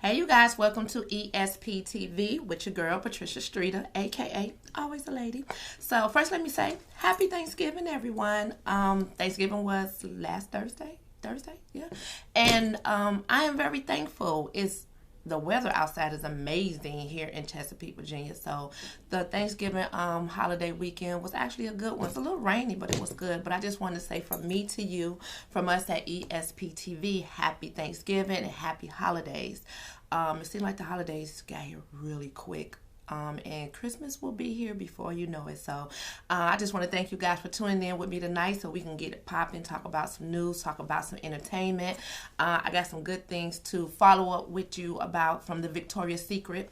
Hey, you guys, welcome to ESP TV with your girl, Patricia Streeter, aka Always a Lady. So, first, let me say happy Thanksgiving, everyone. Thanksgiving was last Thursday, yeah. And I am very thankful. The weather outside is amazing here in Chesapeake, Virginia. So the Thanksgiving holiday weekend was actually a good one. It's a little rainy, but it was good. But I just want to say from me to you, from us at ESP TV, happy Thanksgiving and happy holidays. It seemed like the holidays got here really quick. And Christmas will be here before you know it. So I just want to thank you guys for tuning in with me tonight so we can get it popping, talk about some news, talk about some entertainment. I got some good things to follow up with you about from the Victoria's Secret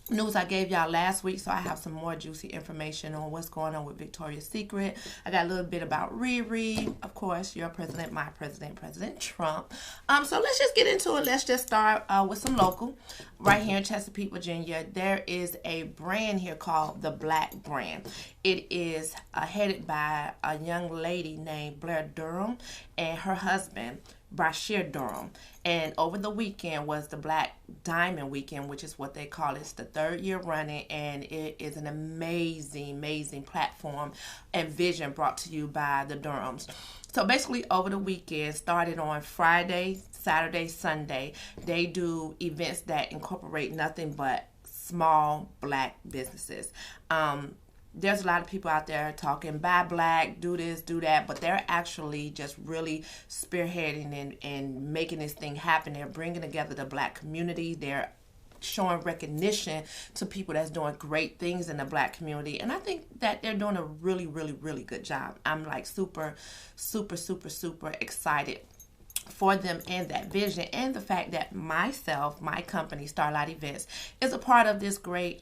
news I gave y'all last week, so I have some more juicy information on what's going on with Victoria's Secret. I got a little bit about Riri, of course, your president, my president, President Trump. So let's just get into it. Let's just start with some local. Right here in Chesapeake, Virginia, there is a brand here called the Black Brand. It is headed by a young lady named Blair Durham and her husband, Brashear Durham. And over the weekend was the Black Diamond Weekend, which is what they call it. It's the third year running, and it is an amazing platform and vision brought to you by the Durhams. So basically over the weekend, started on Friday, Saturday, Sunday, they do events that incorporate nothing but small Black businesses. There's a lot of people out there talking buy Black, do this, do that, but they're actually just really spearheading and making this thing happen. They're bringing together the Black community. They're showing recognition to people that's doing great things in the Black community. And I think that they're doing a really good job. I'm like super excited for them and that vision, and the fact that my company, Starlight Events, is a part of this great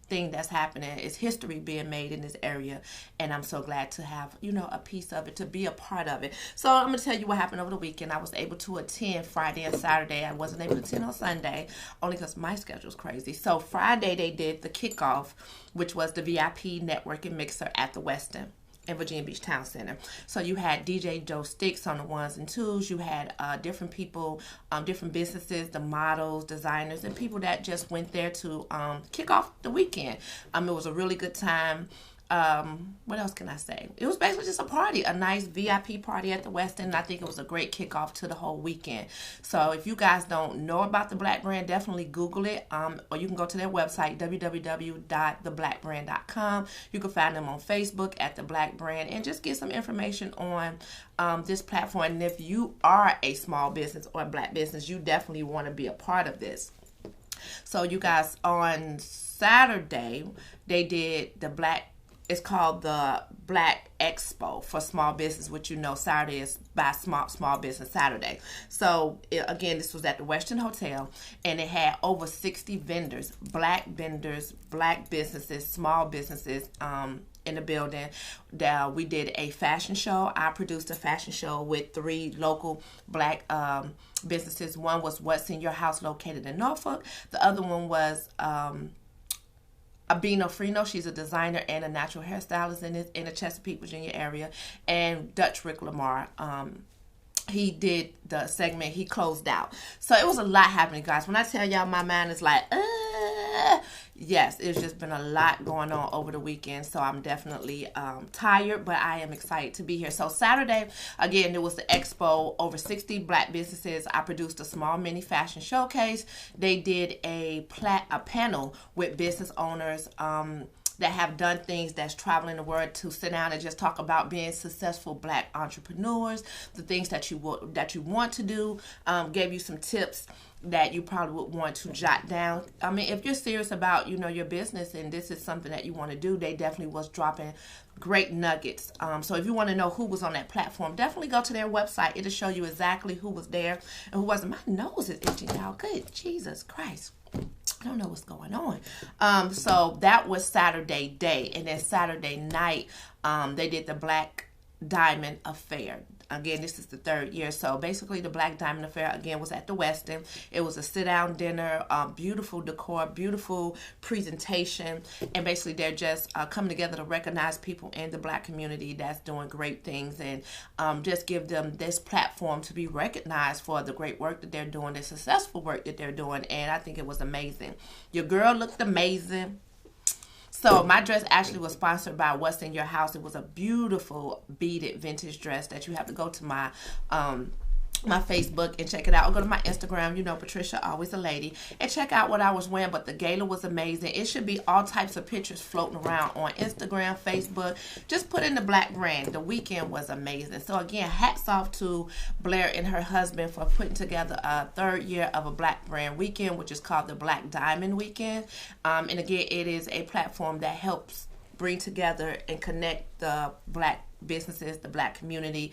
thing that's happening. It's history being made in this area, and I'm so glad to have, a piece of it, to be a part of it. So I'm going to tell you what happened over the weekend. I was able to attend Friday and Saturday. I wasn't able to attend on Sunday, only because my schedule's crazy. So Friday they did the kickoff, which was the VIP networking mixer at the Westin in Virginia Beach Town Center. So you had DJ Joe Sticks on the ones and twos. You had different people, different businesses, the models, designers, and people that just went there to kick off the weekend. It was a really good time. What else can I say? It was basically just a party, a nice VIP party at the Westin, and I think it was a great kickoff to the whole weekend. So if you guys don't know about the Black Brand, definitely Google it, or you can go to their website, www.theblackbrand.com. You can find them on Facebook at The Black Brand, and just get some information on this platform. And if you are a small business or a Black business, you definitely want to be a part of this. So you guys, on Saturday, they did it's called the Black Expo for small business, which Saturday is by small business Saturday. So again, this was at the Westin Hotel, and it had over 60 vendors, Black businesses, small businesses in the building. We did a fashion show. I produced a fashion show with 3 local Black businesses. One was What's in Your House, located in Norfolk. The other one was Abino Frino. She's a designer and a natural hairstylist in the Chesapeake, Virginia area. And Dutch Rick Lamar, he did the segment. He closed out. So it was a lot happening, guys. When I tell y'all my mind is like, yes, it's just been a lot going on over the weekend. So I'm definitely tired, but I am excited to be here. So Saturday, again, there was the expo, over 60 Black businesses. I produced a small mini fashion showcase. They did a panel with business owners that have done things, that's traveling the world, to sit down and just talk about being successful Black entrepreneurs, the things that you want to do. Gave you some tips that you probably would want to jot down. I mean, if you're serious about your business and this is something that you want to do, they definitely was dropping great nuggets. So if you want to know who was on that platform, definitely go to their website. It'll show you exactly who was there and who wasn't. My nose is itching, y'all. Good Jesus Christ. I don't know what's going on. So that was Saturday day. And then Saturday night, they did the Black Diamond Affair. again, this is the third year. So basically, the Black Diamond Affair again was at the Westin. It was a sit-down dinner, beautiful decor, beautiful presentation, and basically they're just coming together to recognize people in the Black community that's doing great things, and just give them this platform to be recognized for the great work that they're doing, the successful work that they're doing. And I think it was amazing. Your girl looked amazing. So my dress actually was sponsored by What's in Your House. It was a beautiful beaded vintage dress that you have to go to my my Facebook and check it out, or go to my Instagram, you know, Patricia, always a lady, and check out what I was wearing. But the gala was amazing. It should be all types of pictures floating around on Instagram, Facebook. Just put in the Black brand. The weekend was amazing. So again, hats off to Blair and her husband for putting together a third year of a Black brand weekend, which is called the Black Diamond Weekend. And again, it is a platform that helps bring together and connect the Black businesses, the Black community,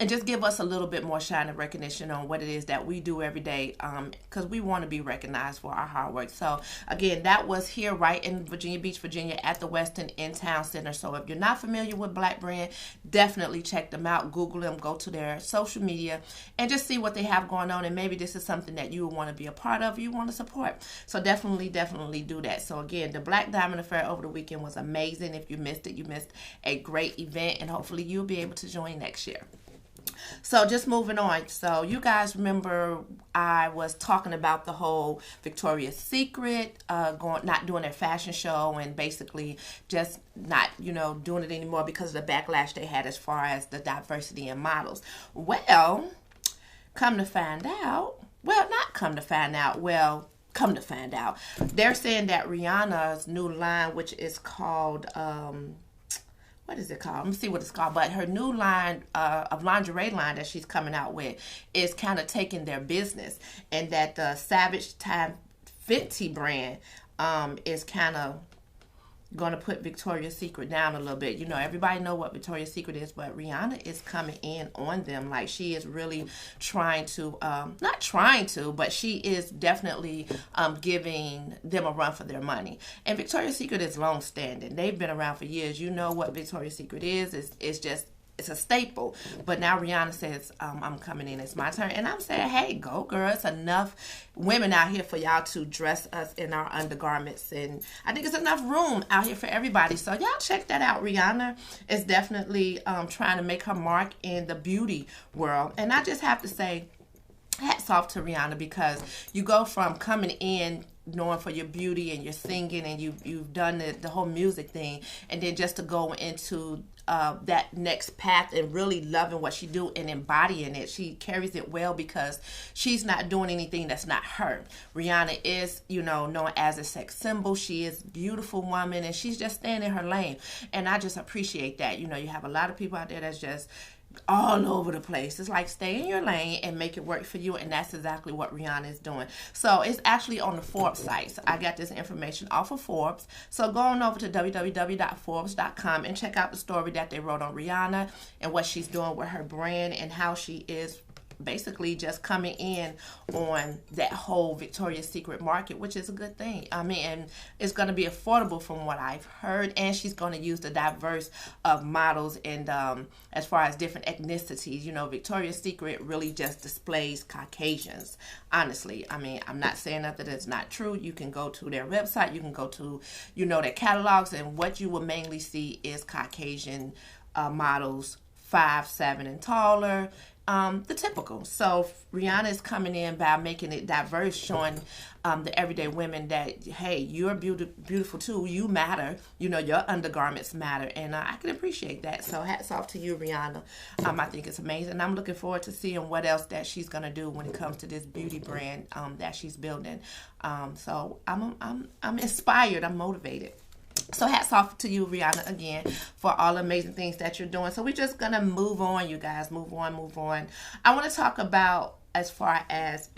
and just give us a little bit more shine and recognition on what it is that we do every day, because we want to be recognized for our hard work. So again, that was here right in Virginia Beach, Virginia, at the Westin in Town Center. So if you're not familiar with Black brand, definitely check them out, Google them, go to their social media, and just see what they have going on. And maybe this is something that you want to be a part of, you want to support. So definitely do that. So again, the Black Diamond Affair over the weekend was amazing. If you missed it, you missed a great event, and hopefully you'll be able to join next year. So just moving on. So you guys remember I was talking about the whole Victoria's Secret not doing their fashion show, and basically just not, you know, doing it anymore because of the backlash they had as far as the diversity in models. Well, come to find out, they're saying that Rihanna's new line, which is called what is it called? Let me see what it's called. But her new line of lingerie line that she's coming out with is kind of taking their business, and that the Savage Time Fenty brand is kind of going to put Victoria's Secret down a little bit. You know, everybody know what Victoria's Secret is, but Rihanna is coming in on them. Like, she is really trying to, not trying to, but she is definitely giving them a run for their money. And Victoria's Secret is long standing. They've been around for years. You know what Victoria's Secret is. It's just, it's a staple. But now Rihanna says, I'm coming in, it's my turn. And I'm saying, hey, go girl. It's enough women out here for y'all to dress us in our undergarments. And I think it's enough room out here for everybody. So y'all check that out. Rihanna is definitely trying to make her mark in the beauty world. And I just have to say, hats off to Rihanna, because you go from coming in known for your beauty and your singing, and you've done the whole music thing, and then just to go into that next path and really loving what she do and embodying it. She carries it well because she's not doing anything that's not her. Rihanna is, you know, known as a sex symbol. She is a beautiful woman, and she's just staying in her lane. And I just appreciate that. You know, you have a lot of people out there that's just all over the place. It's like, stay in your lane and make it work for you, and that's exactly what Rihanna is doing. So it's actually on the Forbes site. So I got this information off of Forbes. So go on over to www.forbes.com and check out the story that they wrote on Rihanna and what she's doing with her brand, and how she is basically just coming in on that whole Victoria's Secret market, which is a good thing. I mean, and it's going to be affordable from what I've heard, and she's going to use the diverse of models and as far as different ethnicities. You know, Victoria's Secret really just displays Caucasians, honestly. I mean, I'm not saying that that's not true. You can go to their website, you can go to, you know, their catalogs, and what you will mainly see is Caucasian models, 5'7" and taller, the typical. So Rihanna is coming in by making it diverse, showing the everyday women that, hey, you're beautiful too. You matter. You know, your undergarments matter, and I can appreciate that. So hats off to you, Rihanna. I think it's amazing. I'm looking forward to seeing what else that she's gonna do when it comes to this beauty brand that she's building. So I'm inspired. I'm motivated. So hats off to you, Rihanna, again, for all the amazing things that you're doing. So we're just going to move on, you guys. Move on. I want to talk about, as far as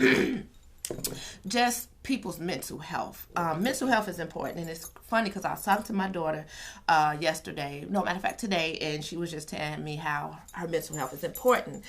just people's mental health. Mental health is important, and it's funny because I was talking to my daughter yesterday, no, matter of fact today, and she was just telling me how her mental health is important.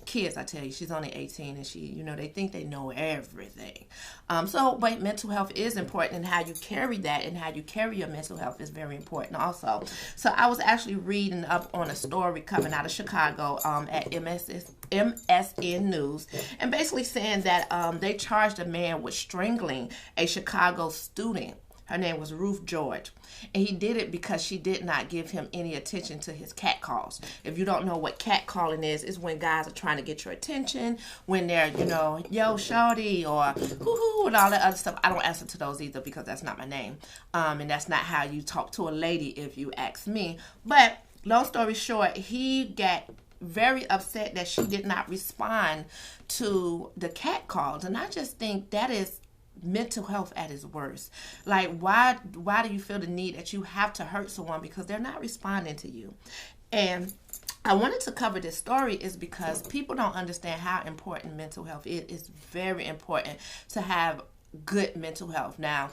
Kids, I tell you, she's only 18, and she, you know, they think they know everything. But mental health is important, and how you carry that and how you carry your mental health is very important also. So I was actually reading up on a story coming out of Chicago at MSN News, and basically saying that they charged a man with strangling a Chicago student. Her name was Ruth George. And he did it because she did not give him any attention to his cat calls. If you don't know what cat calling is, it's when guys are trying to get your attention, when they're, you know, yo, shorty, or hoo-hoo, and all that other stuff. I don't answer to those either because that's not my name. And that's not how you talk to a lady if you ask me. But long story short, he got very upset that she did not respond to the cat calls. And I just think that is mental health at its worst. Like, why do you feel the need that you have to hurt someone because they're not responding to you? And I wanted to cover this story is because people don't understand how important mental health is. It's very important to have good mental health. Now,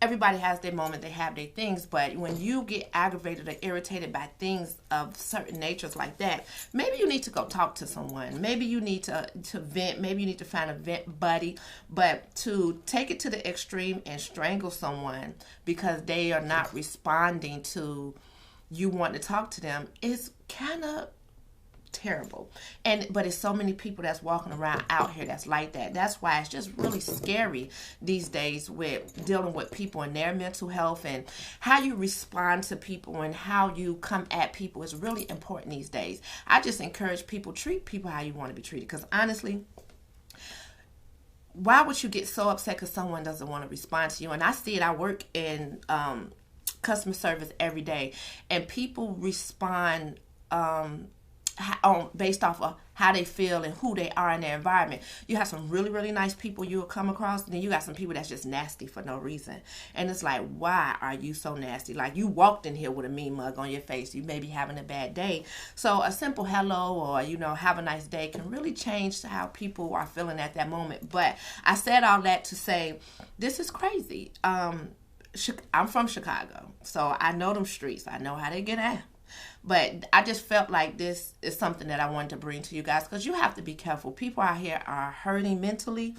everybody has their moment, they have their things, but when you get aggravated or irritated by things of certain natures like that, maybe you need to go talk to someone. Maybe you need to vent. Maybe you need to find a vent buddy. But to take it to the extreme and strangle someone because they are not responding to you wanting to talk to them is kind of terrible. But it's so many people that's walking around out here that's like that. That's why it's just really scary these days with dealing with people and their mental health, and how you respond to people and how you come at people is really important these days. I just encourage people, treat people how you want to be treated, because honestly, why would you get so upset because someone doesn't want to respond to you? And I see it. I work in customer service every day, and people respond based off of how they feel and who they are in their environment. You have some really, really nice people you will come across, and then you got some people that's just nasty for no reason. And it's like, why are you so nasty? Like, you walked in here with a mean mug on your face. You may be having a bad day. So a simple hello or, you know, have a nice day can really change how people are feeling at that moment. But I said all that to say, this is crazy. I'm from Chicago, so I know them streets. I know how they get at. But I just felt like this is something that I wanted to bring to you guys, because you have to be careful. People out here are hurting mentally,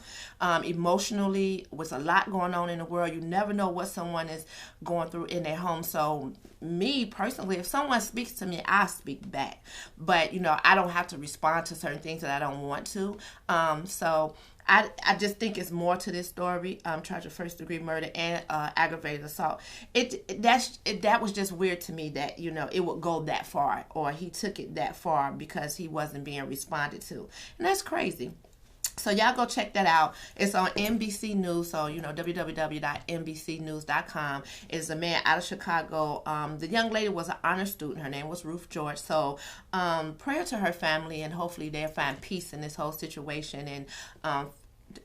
emotionally, with a lot going on in the world. You never know what someone is going through in their home. So me personally, if someone speaks to me, I speak back. But, you know, I don't have to respond to certain things that I don't want to. So I just think it's more to this story. Charge of first-degree murder and aggravated assault. That was just weird to me that, you know, it would go that far, or he took it that far because he wasn't being responded to, and that's crazy. So y'all go check that out. It's on NBC News, so, you know, www.nbcnews.com. It's a man out of Chicago. The young lady was an honor student. Her name was Ruth George. So prayer to her family, and hopefully they'll find peace in this whole situation, and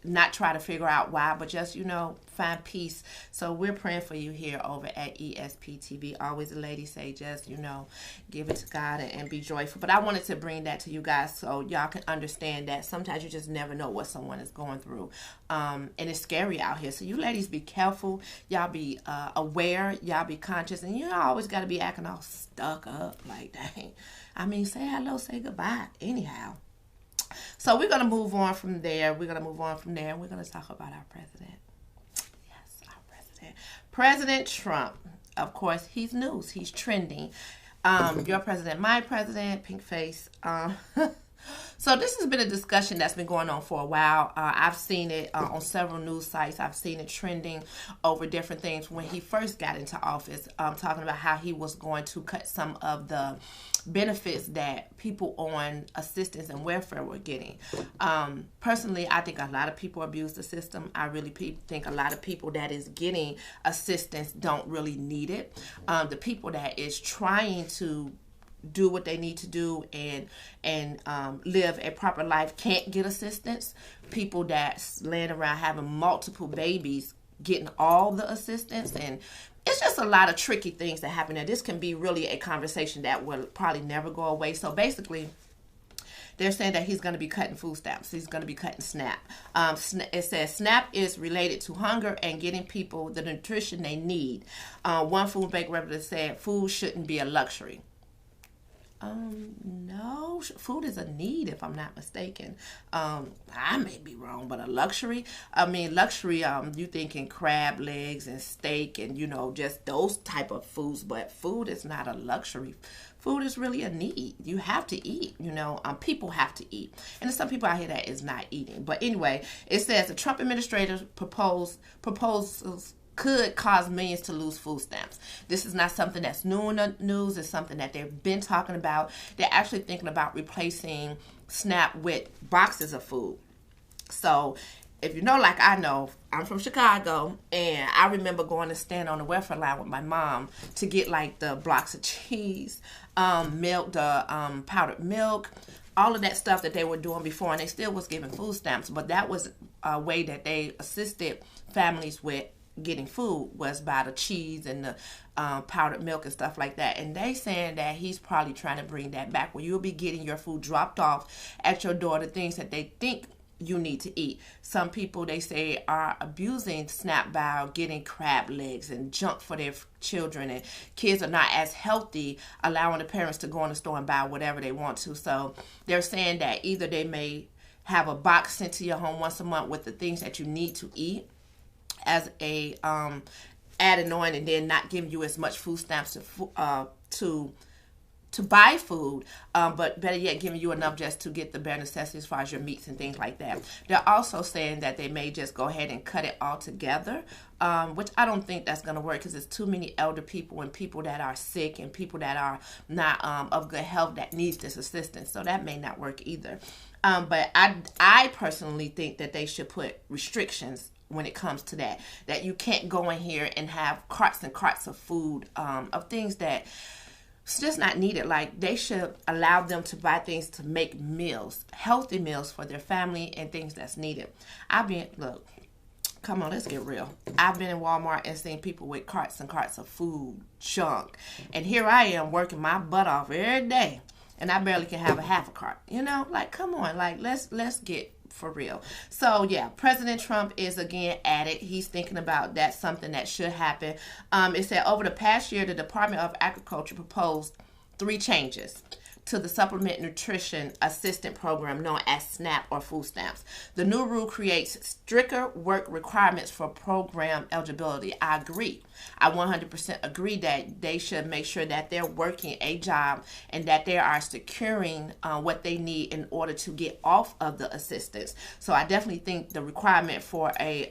not try to figure out why, but just, you know, find peace. So we're praying for you here over at ESP TV. Always a lady say, just, you know, give it to God and be joyful. But I wanted to bring that to you guys so y'all can understand that sometimes you just never know what someone is going through. And it's scary out here. So you ladies be careful. Y'all be aware. Y'all be conscious. And you always got to be acting all stuck up like that. I mean, say hello, say goodbye. Anyhow. So we're going to move on from there. And we're going to talk about our president. Yes, our president. President Trump. Of course, he's news. He's trending. Your president, my president, pink face. So this has been a discussion that's been going on for a while. I've seen it on several news sites. I've seen it trending over different things. When he first got into office, talking about how he was going to cut some of the benefits that people on assistance and welfare were getting. Personally, I think a lot of people abuse the system. I really think a lot of people that is getting assistance don't really need it. The people that is trying to do what they need to do and live a proper life can't get assistance. People that's laying around having multiple babies getting all the assistance, and it's just a lot of tricky things that happen there. This can be really a conversation that will probably never go away. So basically, they're saying that he's going to be cutting food stamps. He's going to be cutting SNAP. It says SNAP is related to hunger and getting people the nutrition they need. One food bank representative said food shouldn't be a luxury. No, food is a need if I'm not mistaken. I may be wrong, but a luxury, I mean, luxury, you thinking crab legs and steak and, you know, just those type of foods, but food is not a luxury. Food is really a need. You have to eat, you know, people have to eat. And there's some people out here that is not eating. But anyway, it says the Trump administration proposals could cause millions to lose food stamps. This is not something that's new in the news. It's something that they've been talking about. They're actually thinking about replacing SNAP with boxes of food. So if you know, like I know, I'm from Chicago, and I remember going to stand on the welfare line with my mom to get like the blocks of cheese, milk, the powdered milk, all of that stuff that they were doing before, and they still was giving food stamps. But that was a way that they assisted families with getting food, was by the cheese and the powdered milk and stuff like that. And they saying that he's probably trying to bring that back, where you'll be getting your food dropped off at your door, the things that they think you need to eat. Some people, they say, are abusing SNAP by getting crab legs and junk for their children, and kids are not as healthy, allowing the parents to go in the store and buy whatever they want to. So they're saying that either they may have a box sent to your home once a month with the things that you need to eat as a added on, and then not giving you as much food stamps to buy food, but better yet, giving you enough just to get the bare necessities as far as your meats and things like that. They're also saying that they may just go ahead and cut it all together, which I don't think that's going to work, because there's too many elder people and people that are sick and people that are not of good health that needs this assistance. So that may not work either. But I personally think that they should put restrictions when it comes to that you can't go in here and have carts and carts of food, of things that it's just not needed. Like, they should allow them to buy things to make meals, healthy meals for their family and things that's needed. Look, come on, let's get real. I've been in Walmart and seen people with carts and carts of food, junk, and here I am working my butt off every day, and I barely can have a half a cart. You know, like, come on, like, let's get for real. So yeah, President Trump is again at it. He's thinking about that's something that should happen. It said over the past year, the Department of Agriculture proposed 3 changes to the Supplement Nutrition Assistance Program known as SNAP or food stamps. The new rule creates stricter work requirements for program eligibility. I agree. I 100% agree that they should make sure that they're working a job and that they are securing what they need in order to get off of the assistance. So I definitely think the requirement for a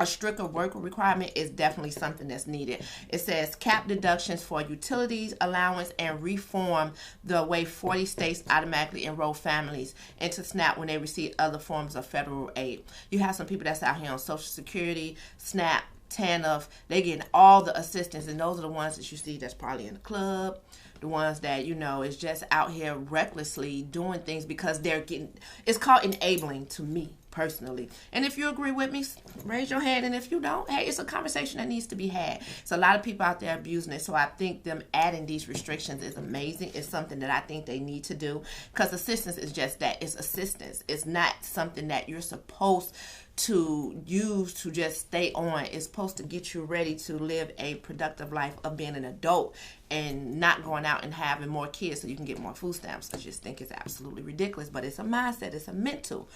stricter work requirement is definitely something that's needed. It says cap deductions for utilities, allowance, and reform the way 40 states automatically enroll families into SNAP when they receive other forms of federal aid. You have some people that's out here on Social Security, SNAP, TANF, they getting all the assistance, and those are the ones that you see that's probably in the club, the ones that, you know, is just out here recklessly doing things because they're getting, it's called enabling to me personally. And if you agree with me, raise your hand, and if you don't, hey, it's a conversation that needs to be had. So a lot of people out there abusing it, so I think them adding these restrictions is amazing. It's something that I think they need to do, because assistance is just that. It's assistance. It's not something that you're supposed to use to just stay on. It's supposed to get you ready to live a productive life of being an adult and not going out and having more kids so you can get more food stamps. I just think it's absolutely ridiculous, but it's a mindset. It's a mental.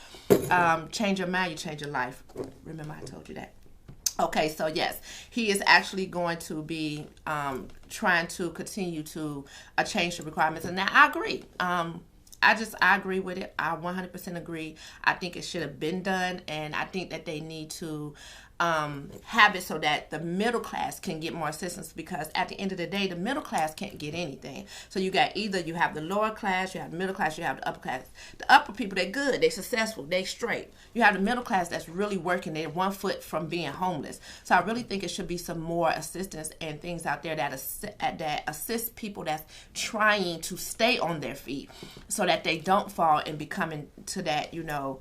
Change your mind, you change your life. Remember, I told you that. Okay, so yes, he is actually going to be trying to continue to change the requirements, and now I agree. I agree with it. I 100% agree. I think it should have been done, and I think that they need to have it so that the middle class can get more assistance, because at the end of the day, the middle class can't get anything. So you got either you have the lower class, you have the middle class, you have the upper class. The upper people, they're good, they're successful, they straight. You have the middle class that's really working, they're 1 foot from being homeless. So I really think it should be some more assistance and things out there that assist people that's trying to stay on their feet, so that they don't fall and become into that, you know,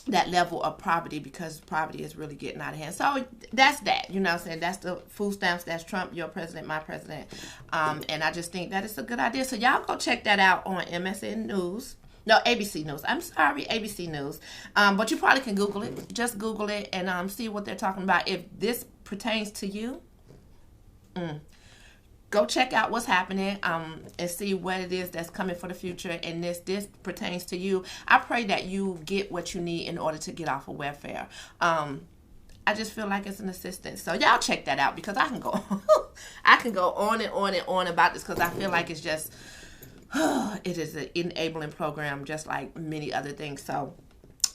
that level of poverty, because poverty is really getting out of hand. So that's that, you know what I'm saying? That's the food stamps. That's Trump, your president, my president. And I just think that it's a good idea. So y'all go check that out on MSN News. No, ABC News. I'm sorry, ABC News. But you probably can Google it. Just Google it and see what they're talking about. If this pertains to you, go check out what's happening and see what it is that's coming for the future. And this pertains to you. I pray that you get what you need in order to get off of welfare. I just feel like it's an assistance. So y'all check that out, because I can go I can go on and on and on about this, because I feel like it's just it is an enabling program, just like many other things. So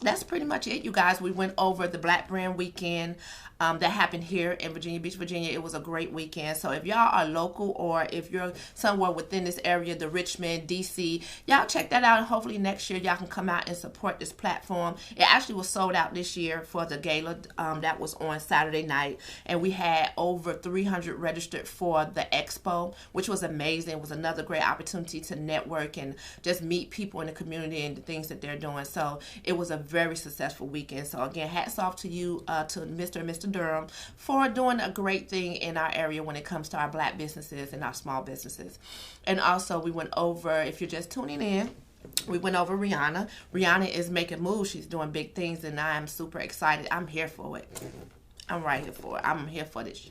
that's pretty much it, you guys. We went over the Black Brand Weekend that happened here in Virginia Beach, Virginia. It was a great weekend. So if y'all are local, or if you're somewhere within this area, the Richmond, DC, y'all check that out. And hopefully next year y'all can come out and support this platform. It actually was sold out this year for the gala that was on Saturday night. And we had over 300 registered for the expo, which was amazing. It was another great opportunity to network and just meet people in the community and the things that they're doing. So it was a very successful weekend. So again, hats off to you, to Mr. and Mr. Durham, for doing a great thing in our area when it comes to our Black businesses and our small businesses. And also we went over, if you're just tuning in, we went over Rihanna. Rihanna is making moves. She's doing big things, and I am super excited. I'm here for it. I'm right here for it. I'm here for this.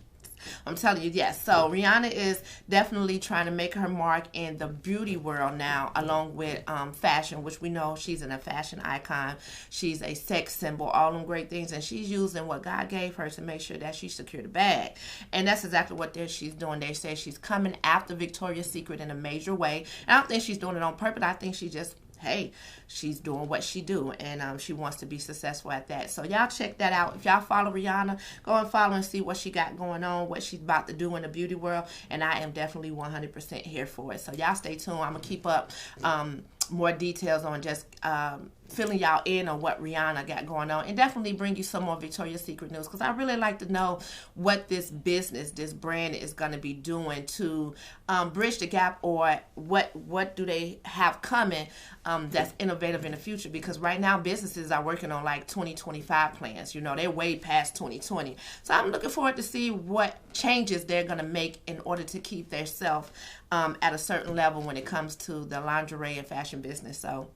I'm telling you, yes. So Rihanna is definitely trying to make her mark in the beauty world now, along with fashion, which we know she's a fashion icon. She's a sex symbol, all them great things, and she's using what God gave her to make sure that she secured the bag. And that's exactly what she's doing. They say she's coming after Victoria's Secret in a major way. And I don't think she's doing it on purpose. I think she just, hey, she's doing what she do, and she wants to be successful at that. So y'all check that out. If y'all follow Rihanna, go and follow and see what she got going on, what she's about to do in the beauty world, and I am definitely 100% here for it. So y'all stay tuned. I'm gonna keep up more details on just filling y'all in on what Rihanna got going on, and definitely bring you some more Victoria's Secret news, because I really like to know what this business, this brand is going to be doing to bridge the gap, or what do they have coming that's innovative in the future, because right now businesses are working on like 2025 plans. You know, they're way past 2020. So I'm looking forward to see what changes they're going to make in order to keep their self at a certain level when it comes to the lingerie and fashion business. So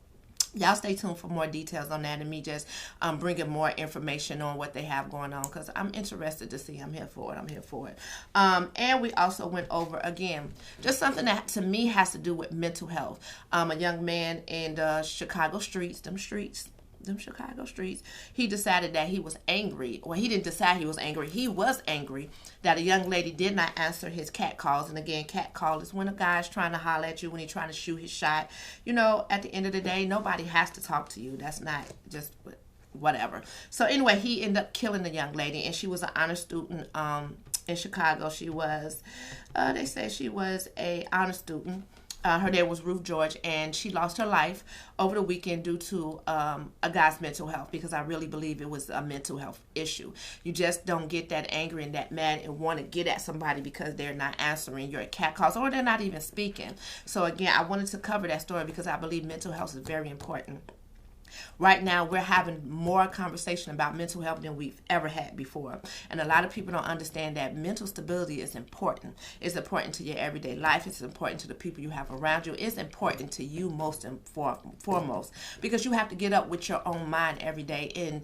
y'all stay tuned for more details on that, and me just bringing more information on what they have going on, because I'm interested to see. I'm here for it. I'm here for it. And we also went over, again, just something that to me has to do with mental health. A young man in the Chicago streets, them Chicago streets, he decided that he was angry. Well, he didn't decide he was angry. He was angry that a young lady did not answer his cat calls. And again, cat call is when a guy's trying to holler at you, when he's trying to shoot his shot. You know, at the end of the day, nobody has to talk to you. That's not just whatever. So anyway, he ended up killing the young lady, and she was an honor student in Chicago. She was, they said she was a honor student. Her name was Ruth George, and she lost her life over the weekend due to a guy's mental health, because I really believe it was a mental health issue. You just don't get that angry and that mad and want to get at somebody because they're not answering your cat calls, or they're not even speaking. So again, I wanted to cover that story because I believe mental health is very important. Right now, we're having more conversation about mental health than we've ever had before. And a lot of people don't understand that mental stability is important. It's important to your everyday life. It's important to the people you have around you. It's important to you most and foremost, because you have to get up with your own mind every day. And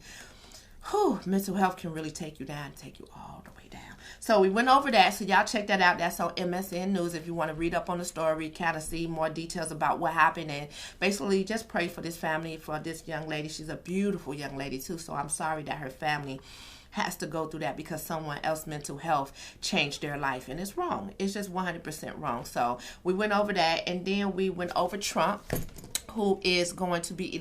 mental health can really take you down, take you all the way down. So we went over that. So y'all check that out. That's on MSN News if you want to read up on the story, kind of see more details about what happened, and basically just pray for this family, for this young lady. She's a beautiful young lady too. So I'm sorry that her family has to go through that because someone else's mental health changed their life, and it's wrong. It's just 100% wrong. So we went over that, and then we went over Trump, who is going to be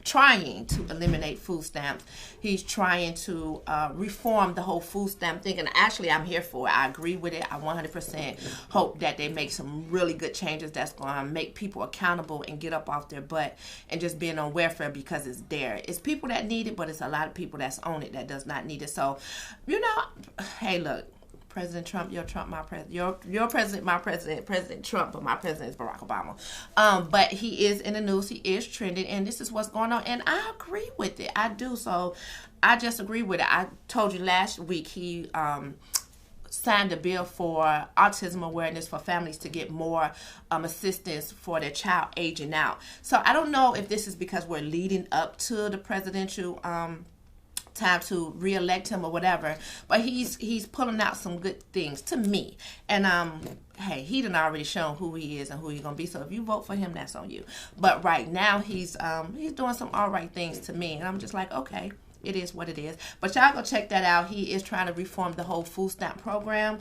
trying to eliminate food stamps. He's trying to reform the whole food stamp thing, and actually I'm here for it. I agree with it. I 100% hope that they make some really good changes that's going to make people accountable and get up off their butt and just being on welfare because it's there. It's people that need it, but it's a lot of people that's on it that does not need it. So, you know, hey, look, President Trump, your Trump, my president. Your president, my president. President Trump, but my president is Barack Obama. But he is in the news. He is trending, and this is what's going on. And I agree with it. I do. So I just agree with it. I told you last week he signed a bill for autism awareness for families to get more assistance for their child aging out. So I don't know if this is because we're leading up to the presidential time to re-elect him or whatever, but he's pulling out some good things to me. And hey, he done already shown who he is and who he's gonna be, so if you vote for him, that's on you. But right now he's doing some all right things to me, and I'm just like, okay, it is what it is. But y'all go check that out. He is trying to reform the whole food stamp program,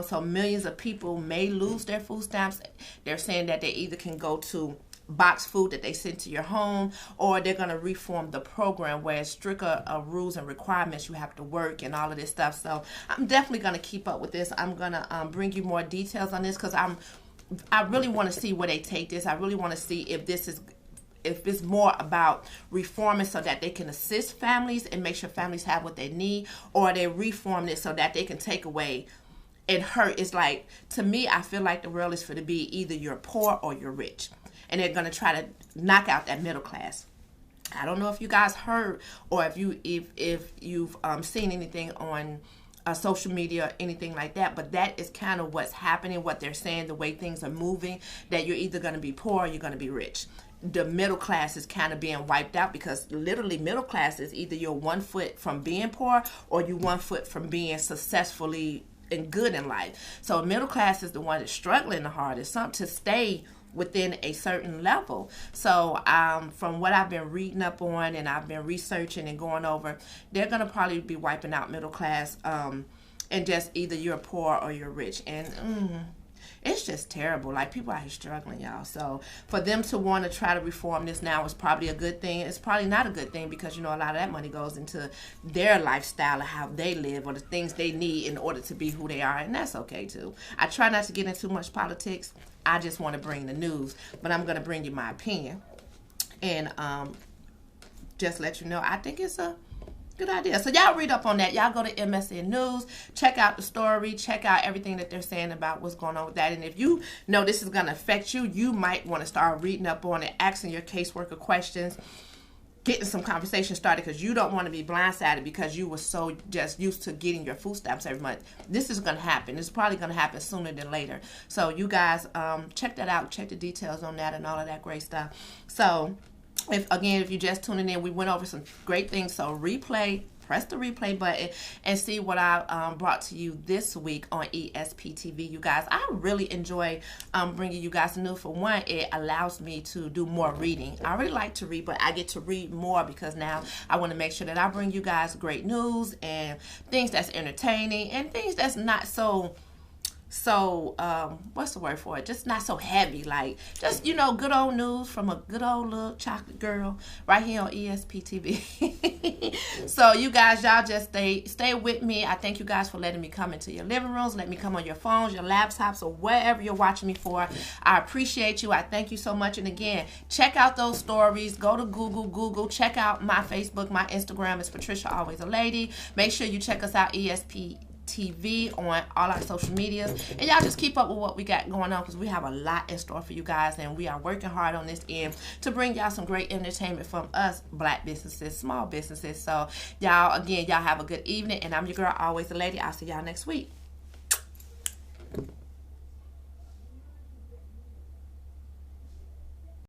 so millions of people may lose their food stamps. They're saying that they either can go to box food that they send to your home, or they're going to reform the program where it's stricter rules and requirements. You have to work and all of this stuff. So I'm definitely going to keep up with this. I'm going to bring you more details on this, because I really want to see where they take this. I really want to see if it's more about reforming so that they can assist families and make sure families have what they need, or they reform it so that they can take away and hurt. It's like, to me, I feel like the world is for to be either you're poor or you're rich. And they're going to try to knock out that middle class. I don't know if you guys heard, or if you've seen anything on social media or anything like that, but that is kind of what's happening, what they're saying, the way things are moving, that you're either going to be poor or you're going to be rich. The middle class is kind of being wiped out, because literally middle class is either you're 1 foot from being poor or you 1 foot from being successfully and good in life. So middle class is the one that's struggling the hardest, something to stay within a certain level. So from what I've been reading up on and I've been researching and going over, they're going to probably be wiping out middle class, and just either you're poor or you're rich. And it's just terrible. Like, people out here struggling, y'all. So for them to want to try to reform this now is probably a good thing. It's probably not a good thing, because, you know, a lot of that money goes into their lifestyle and how they live, or the things they need in order to be who they are. And that's okay too. I try not to get into too much politics. I just want to bring the news, but I'm going to bring you my opinion and just let you know I think it's a good idea. So y'all read up on that. Y'all go to MSN News, check out the story, check out everything that they're saying about what's going on with that. And if you know this is going to affect you, you might want to start reading up on it, asking your caseworker questions, getting some conversation started, because you don't want to be blindsided because you were so just used to getting your food stamps every month. This is going to happen. It's probably going to happen sooner than later. So you guys check that out, check the details on that and all of that great stuff. So if you're just tuning in, we went over some great things. So press the replay button and see what I brought to you this week on ESP TV. You guys, I really enjoy bringing you guys news. For one, it allows me to do more reading. I really like to read, but I get to read more because now I want to make sure that I bring you guys great news and things that's entertaining and things that's not so what's the word for it? Just not so heavy, like just, you know, good old news from a good old little chocolate girl right here on ESP TV. So you guys, y'all just stay with me. I thank you guys for letting me come into your living rooms, let me come on your phones, your laptops, or wherever you're watching me for. I appreciate you. I thank you so much. And again, check out those stories. Go to Google, check out my Facebook, my Instagram is Patricia Always a Lady. Make sure you check us out, ESP TV, on all our social medias, and y'all just keep up with what we got going on, because we have a lot in store for you guys, and we are working hard on this end to bring y'all some great entertainment from us black businesses, small businesses. So y'all, again, y'all have a good evening, and I'm your girl, Always a Lady. I'll see y'all next week.